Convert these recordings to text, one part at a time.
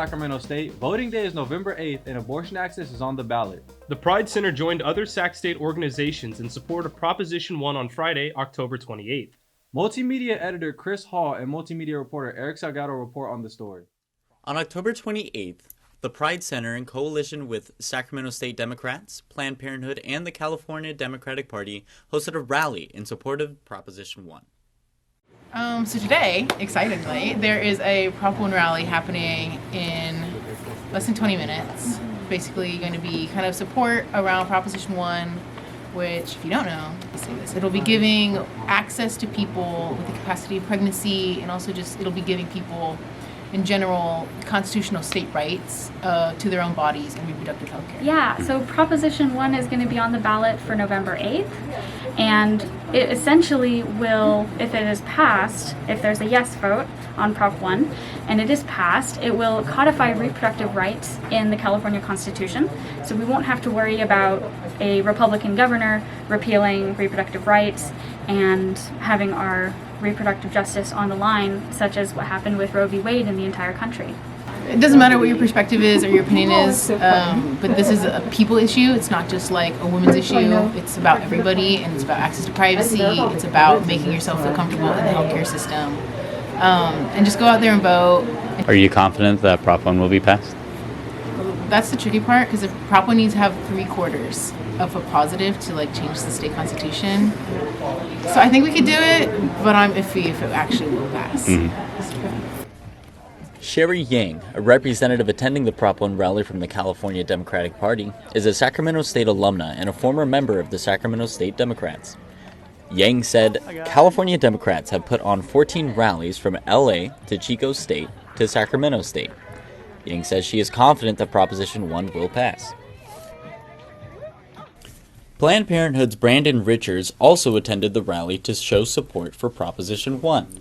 Sacramento State, voting day is November 8th and abortion access is on the ballot. The Pride Center joined other Sac State organizations in support of Proposition 1 on Friday, October 28th. Multimedia editor Chris Hall and multimedia reporter Eric Salgado report on the story. On October 28th, the Pride Center, in coalition with Sacramento State Democrats, Planned Parenthood, and the California Democratic Party, hosted a rally in support of Proposition 1. So today, excitedly, there is a Prop 1 rally happening in less than 20 minutes. Basically going to be kind of support around Proposition 1, which, if you don't know, it'll be giving access to people with the capacity of pregnancy, and also just it'll be giving people in general constitutional state rights to their own bodies and reproductive health care. Yeah, so Proposition 1 is going to be on the ballot for November 8th, and it essentially will, if it is passed, if there's a yes vote on Prop 1, and it is passed, it will codify reproductive rights in the California Constitution. So we won't have to worry about a Republican governor repealing reproductive rights and having our reproductive justice on the line, such as what happened with Roe v. Wade in the entire country. It doesn't matter what your perspective is or your opinion is, but this is a people issue. It's not just like a women's issue. It's about everybody, and it's about access to privacy. It's about making yourself feel comfortable in the healthcare system. And just go out there and vote. Are you confident that Prop 1 will be passed? That's the tricky part, because Prop 1 needs to have 3/4 of a positive to change the state constitution. So I think we could do it, but I'm iffy if it actually will pass. Sherry Yang, a representative attending the Prop 1 rally from the California Democratic Party, is a Sacramento State alumna and a former member of the Sacramento State Democrats. Yang said California Democrats have put on 14 rallies from LA to Chico State to Sacramento State. Yang says she is confident that Proposition 1 will pass. Planned Parenthood's Brandon Richards also attended the rally to show support for Proposition 1.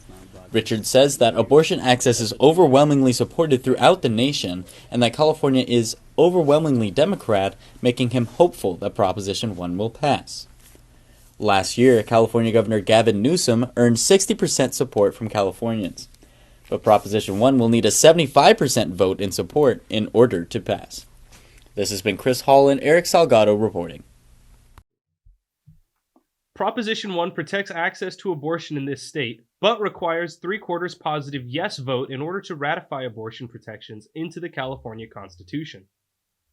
Richards says that abortion access is overwhelmingly supported throughout the nation and that California is overwhelmingly Democrat, making him hopeful that Proposition 1 will pass. Last year, California Governor Gavin Newsom earned 60% support from Californians. But Proposition 1 will need a 75% vote in support in order to pass. This has been Chris Hall and Eric Salgado reporting. Proposition 1 protects access to abortion in this state, but requires 3/4 positive yes vote in order to ratify abortion protections into the California Constitution.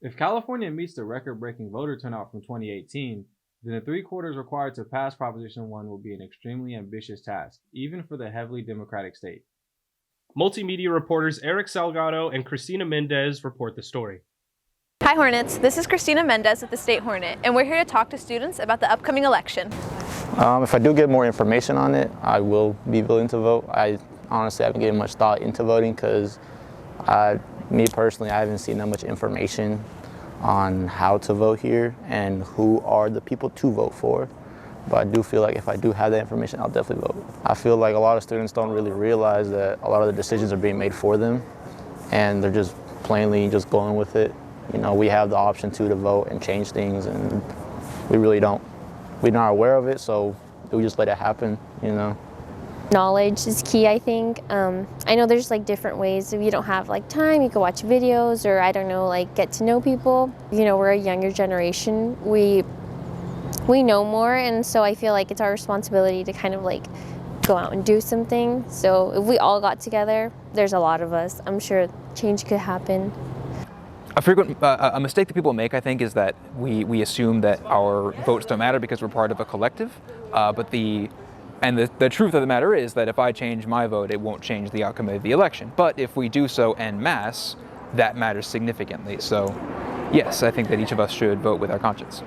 If California meets the record-breaking voter turnout from 2018, then the 3/4 required to pass Proposition 1 will be an extremely ambitious task, even for the heavily Democratic state. Multimedia reporters Eric Salgado and Cristina Mendez report the story. Hi Hornets, this is Cristina Mendez with the State Hornet, and we're here to talk to students about the upcoming election. If I do get more information on it, I will be willing to vote. I honestly haven't given much thought into voting because me personally, I haven't seen that much information on how to vote here and who are the people to vote for. But I do feel like if I do have that information, I'll definitely vote. I feel like a lot of students don't really realize that a lot of the decisions are being made for them and they're just plainly just going with it. You know, we have the option to vote and change things, and we really don't. We're not aware of it, so we just let it happen, you know. Knowledge is key, I think. I know there's different ways. If you don't have time, you can watch videos, or I don't know, get to know people. You know, we're a younger generation. We know more, and so I feel like it's our responsibility to kind of go out and do something. So if we all got together, there's a lot of us. I'm sure change could happen. A mistake that people make, I think, is that we assume that our votes don't matter because we're part of a collective. But the truth of the matter is that if I change my vote, it won't change the outcome of the election. But if we do so en masse, that matters significantly. So yes, I think that each of us should vote with our conscience.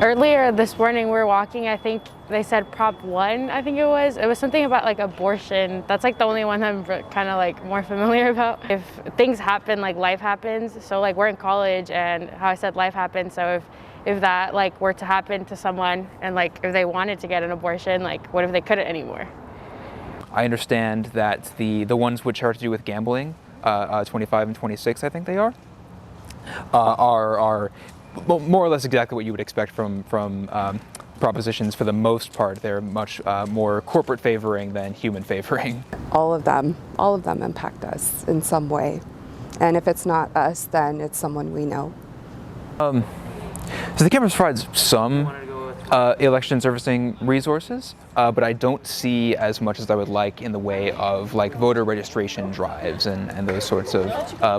Earlier this morning we were walking, I think they said Prop 1, I think it was. It was something about abortion. That's the only one I'm kind of more familiar about. If things happen, life happens. So we're in college, and how I said life happens. So if that were to happen to someone, and if they wanted to get an abortion, what if they couldn't anymore? I understand that the ones which are to do with gambling, 25 and 26, I think they are more or less exactly what you would expect from propositions. For the most part, they're much more corporate favoring than human favoring. All of them impact us in some way. And if it's not us, then it's someone we know. So the campus provides some election servicing resources, but I don't see as much as I would like in the way of like voter registration drives and those sorts of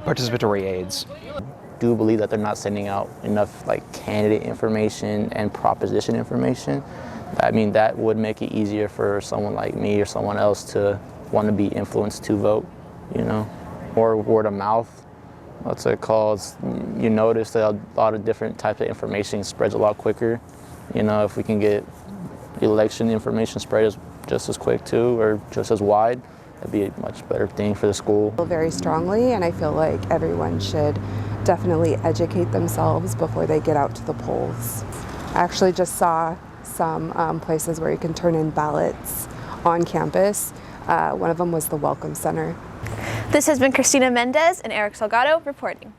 participatory aids. I do believe that they're not sending out enough like candidate information and proposition information. I mean, that would make it easier for someone like me or someone else to want to be influenced to vote, you know, or word of mouth. What's it called? You notice that a lot of different types of information spreads a lot quicker. You know, if we can get election information spread just as quick too, or just as wide, that'd be a much better thing for the school. Very strongly, and I feel like everyone should definitely educate themselves before they get out to the polls. I actually just saw some places where you can turn in ballots on campus. One of them was the Welcome Center. This has been Christina Mendez and Eric Salgado reporting.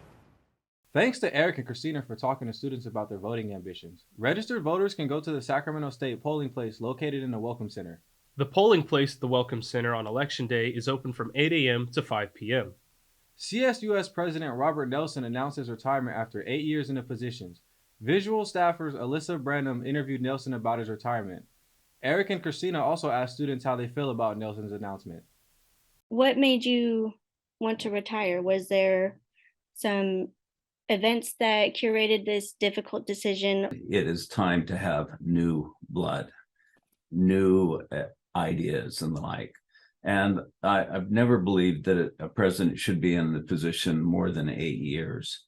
Thanks to Eric and Christina for talking to students about their voting ambitions. Registered voters can go to the Sacramento State polling place located in the Welcome Center. The polling place at the Welcome Center on Election Day is open from 8 a.m. to 5 p.m. CSUS President Robert Nelsen announced his retirement after 8 years in the positions. Visual staffers Alyssa Branham interviewed Nelsen about his retirement. Eric and Christina also asked students how they feel about Nelsen's announcement. What made you want to retire? Was there some events that curated this difficult decision? It is time to have new blood, new ideas and the like. And I've never believed that a president should be in the position more than 8 years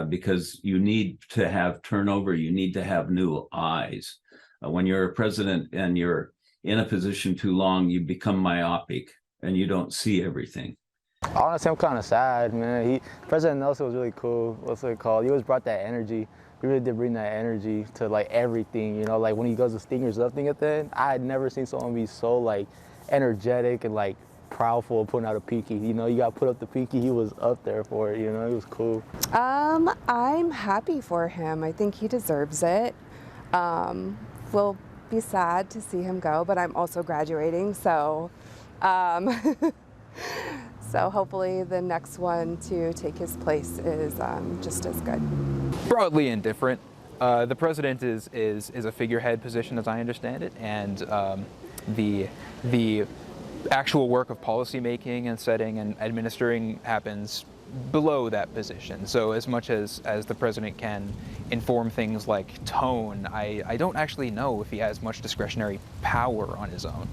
because you need to have turnover. You need to have new eyes. When you're a president and you're in a position too long, you become myopic and you don't see everything. Honestly, I'm kind of sad, man. President Nelsen was really cool. What's it called? He always brought that energy. He really did bring that energy to like everything, you know, like when he goes to Stinger's Left thing at the end, I had never seen someone be so like energetic and like proudful of putting out a pinky. You know, you got to put up the pinky. He was up there for it, you know, it was cool. I'm happy for him. I think he deserves it. We'll be sad to see him go, but I'm also graduating, so so hopefully the next one to take his place is just as good. Broadly indifferent. The president is a figurehead position as I understand it, and the actual work of policy making and setting and administering happens below that position. So as much as the president can inform things like tone, I don't actually know if he has much discretionary power on his own.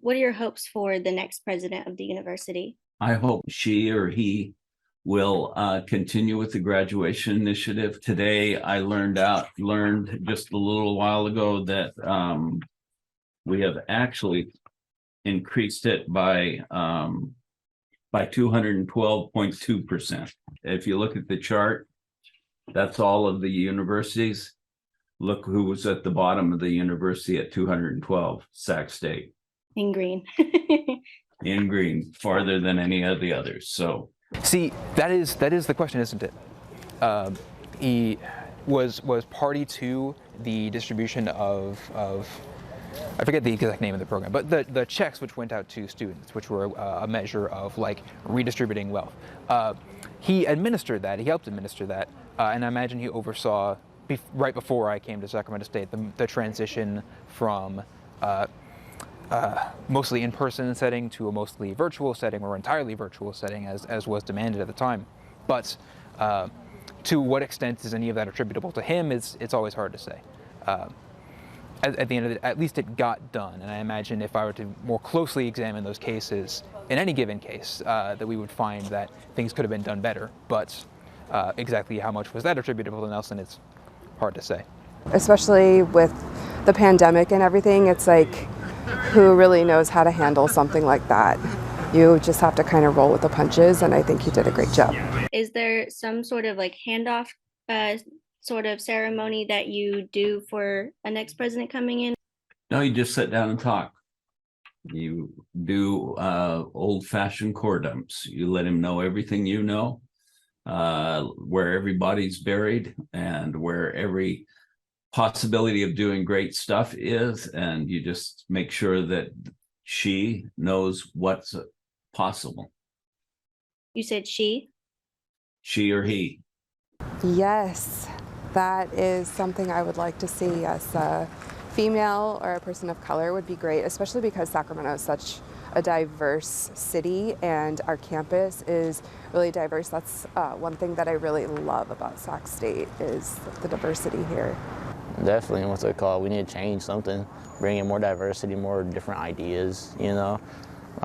What are your hopes for the next president of the university? I hope she or he will continue with the graduation initiative. Today, I learned just a little while ago that we have actually increased it by 212.2%. If you look at the chart, that's all of the universities. Look who was at the bottom of the university at 212, Sac State. In green. In green, farther than any of the others. So, see, that is the question, isn't it? He was party to the distribution of I forget the exact name of the program, but the checks which went out to students, which were a measure of like redistributing wealth. He administered that. He helped administer that, and I imagine he oversaw right before I came to Sacramento State the transition from mostly in-person setting to a mostly virtual setting or entirely virtual setting as was demanded at the time. But to what extent is any of that attributable to him, it's always hard to say. At the end of it, at least it got done. And I imagine if I were to more closely examine those cases, in any given case, that we would find that things could have been done better. But exactly how much was that attributable to Nelsen, it's hard to say. Especially with the pandemic and everything, it's like, who really knows how to handle something like that? You just have to kind of roll with the punches, and I think he did a great job. Is there some sort of like handoff sort of ceremony that you do for a next president coming in? no, you just sit down and talk. You do old-fashioned core dumps. You let him know everything you know, where everybody's buried and where every possibility of doing great stuff is, and you just make sure that she knows what's possible. You said she? she or he? Yes, that is something I would like to see. As a female or a person of color would be great, especially because Sacramento is such a diverse city and our campus is really diverse. That's one thing that I really love about Sac State is the diversity here. Definitely, what's it called? We need to change something, bring in more diversity, more different ideas, you know?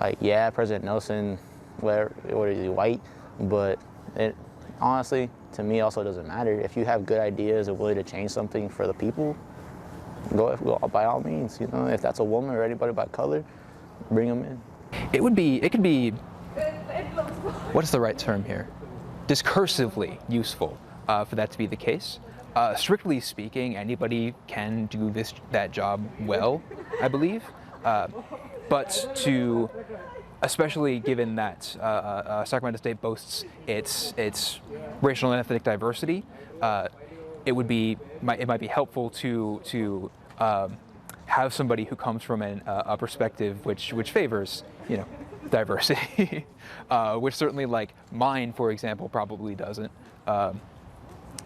Like, yeah, President Nelsen, what is he, white? But it honestly, to me, also doesn't matter. If you have good ideas and willing to change something for the people, go by all means, you know? If that's a woman or anybody by color, bring them in. It could be, what's the right term here? Discursively useful for that to be the case. Strictly speaking, anybody can do that job well, I believe. But to, especially given that Sacramento State boasts its racial and ethnic diversity, it might be helpful to have somebody who comes from a perspective which favors, you know, diversity, which certainly, like, mine, for example, probably doesn't.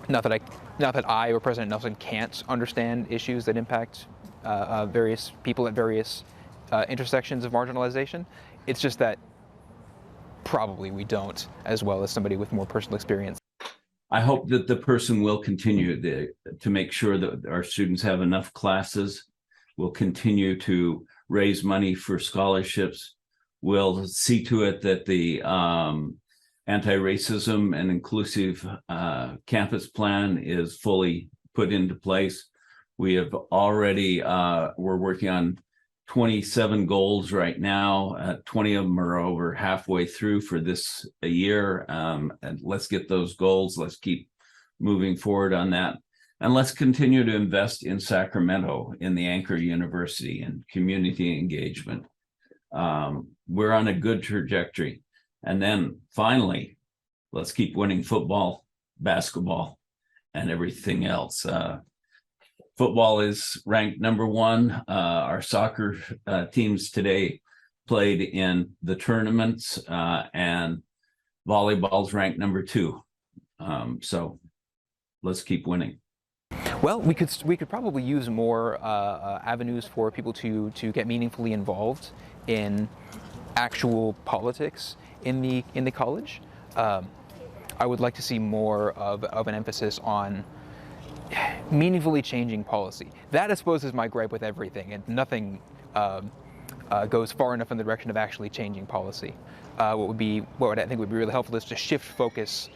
Not that I or President Nelsen can't understand issues that impact various people at various intersections of marginalization. It's just that probably we don't, as well as somebody with more personal experience. I hope that the person will continue to make sure that our students have enough classes, will continue to raise money for scholarships, will see to it that the anti-racism and inclusive campus plan is fully put into place. We have already, we're working on 27 goals right now. 20 of them are over halfway through for this year. And let's get those goals. Let's keep moving forward on that. And let's continue to invest in Sacramento, in the Anchor University and community engagement. We're on a good trajectory. And then finally, let's keep winning football, basketball, and everything else. Football is ranked #1. Our soccer teams today played in the tournaments, and volleyball's ranked #2. So let's keep winning. Well, we could probably use more avenues for people to get meaningfully involved in actual politics in the college. I would like to see more of an emphasis on meaningfully changing policy. That, I suppose, is my gripe with everything, and nothing goes far enough in the direction of actually changing policy. What I think would be really helpful is to shift focus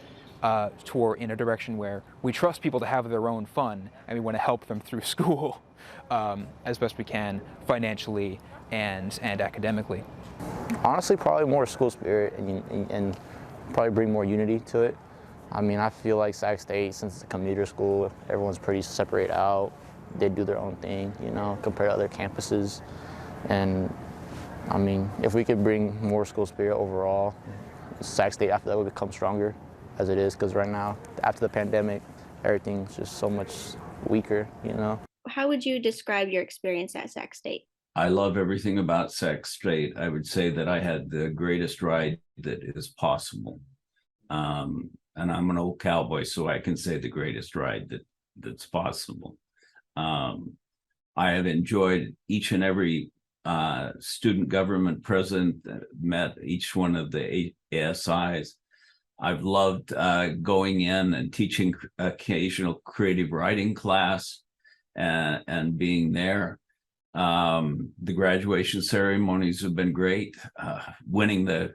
toward in a direction where we trust people to have their own fun, and we want to help them through school as best we can, financially and academically. Honestly, probably more school spirit and probably bring more unity to it. I mean, I feel like Sac State, since it's a commuter school, everyone's pretty separated out. They do their own thing, you know, compared to other campuses. And I mean, if we could bring more school spirit overall, Sac State after that would become stronger as it is, because right now, after the pandemic, everything's just so much weaker, you know. How would you describe your experience at Sac State? I love everything about Sac State. I would say that I had the greatest ride that is possible. And I'm an old cowboy, so I can say the greatest ride that's possible. I have enjoyed each and every student government president that met each one of the ASIs. I've loved going in and teaching occasional creative writing class and being there. The graduation ceremonies have been great. Winning the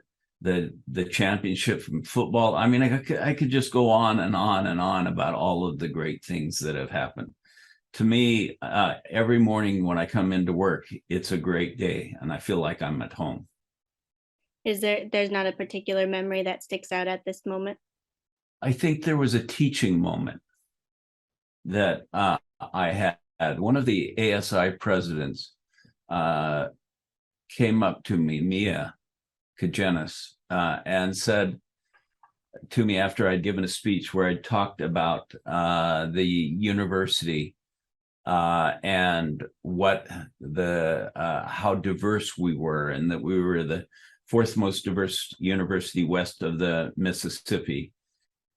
championship from football. I mean, I could just go on and on and on about all of the great things that have happened. To me, every morning when I come into work, it's a great day, and I feel like I'm at home. There's not a particular memory that sticks out at this moment? I think there was a teaching moment that I had. One of the ASI presidents came up to me, Mia Kajenis, and said to me after I'd given a speech where I talked about the university and what how diverse we were, and that we were the 4th most diverse university west of the Mississippi.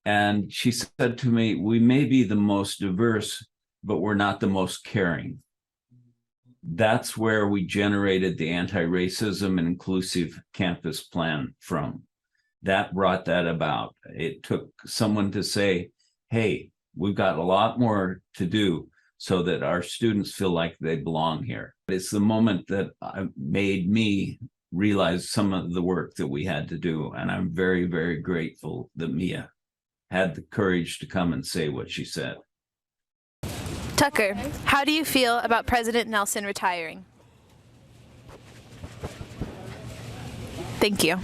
And she said to me, we may be the most diverse, but we're not the most caring. That's where we generated the anti-racism and inclusive campus plan from. That brought that about. It took someone to say, hey, we've got a lot more to do so that our students feel like they belong here. It's the moment that made me realize some of the work that we had to do. And I'm very, very grateful that Mia had the courage to come and say what she said. Tucker, how do you feel about President Nelsen retiring? Thank you.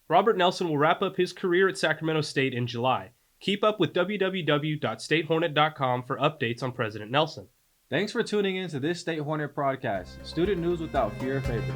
Robert Nelsen will wrap up his career at Sacramento State in July. Keep up with www.statehornet.com for updates on President Nelsen. Thanks for tuning in to this State Hornet podcast, student news without fear or favor.